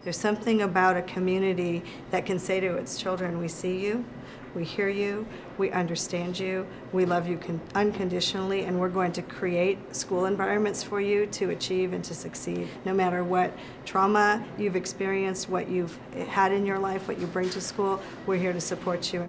There's something about a community that can say to its children, we see you, we hear you, we understand you, we love you unconditionally, and we're going to create school environments for you to achieve and to succeed. No matter what trauma you've experienced, what you've had in your life, what you bring to school, we're here to support you.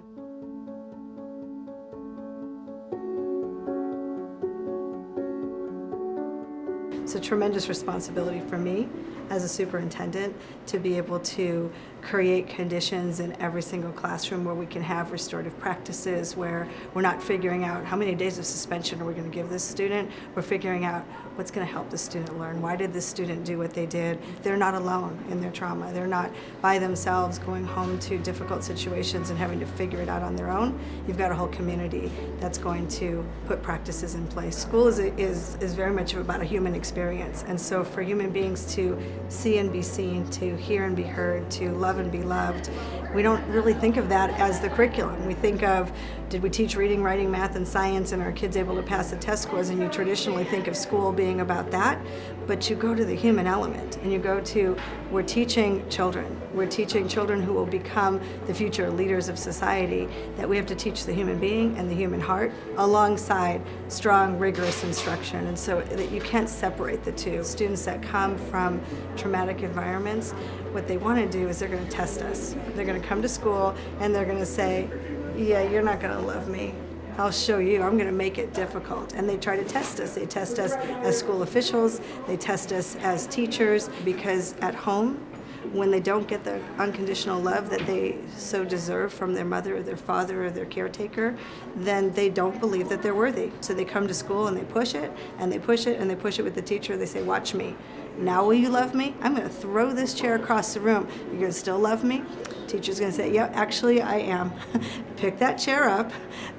It's a tremendous responsibility for me as a superintendent to be able to create conditions in every single classroom where we can have restorative practices, where we're not figuring out how many days of suspension are we going to give this student. We're figuring out what's going to help the student learn. Why did this student do what they did? They're not alone in their trauma. They're not by themselves going home to difficult situations and having to figure it out on their own. You've got a whole community that's going to put practices in place. School is very much about a human experience, and so for human beings to see and be seen, to hear and be heard, to love and be loved, we don't really think of that as the curriculum. We think of, did we teach reading, writing, math, and science, and are kids able to pass the test scores? And you traditionally think of school being about that, but you go to the human element, and you go to, we're teaching children. We're teaching children who will become the future leaders of society, that we have to teach the human being and the human heart alongside strong, rigorous instruction, and so that you can't separate the two. Students that come from traumatic environments, what they want to do is they're going to test us. They're going to come to school and they're going to say, yeah, you're not going to love me. I'll show you. I'm going to make it difficult. And they try to test us. They test us as school officials. They test us as teachers, because at home, when they don't get the unconditional love that they so deserve from their mother or their father or their caretaker, then they don't believe that they're worthy. So they come to school and they push it, and they push it, and they push it with the teacher. They say, watch me. Now will you love me? I'm going to throw this chair across the room. You're going to still love me? Teacher's going to say, yeah, actually I am. Pick that chair up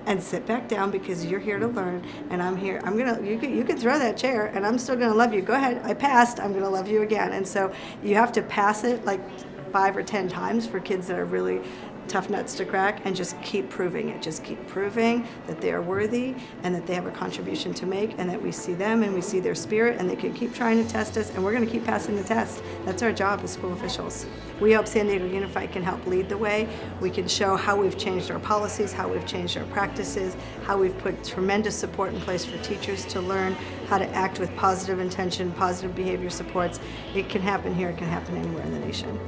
and sit back down, because you're here to learn, and I'm here. You can throw that chair and I'm still going to love you. Go ahead. I passed. I'm going to love you again. And so you have to pass it like 5 or 10 times for kids that are really tough nuts to crack, and just keep proving it. Just keep proving that they are worthy and that they have a contribution to make, and that we see them and we see their spirit, and they can keep trying to test us, and we're going to keep passing the test. That's our job as school officials. We hope San Diego Unified can help lead the way. We can show how we've changed our policies, how we've changed our practices, how we've put tremendous support in place for teachers to learn how to act with positive intention, positive behavior supports. It can happen here, it can happen anywhere in the nation.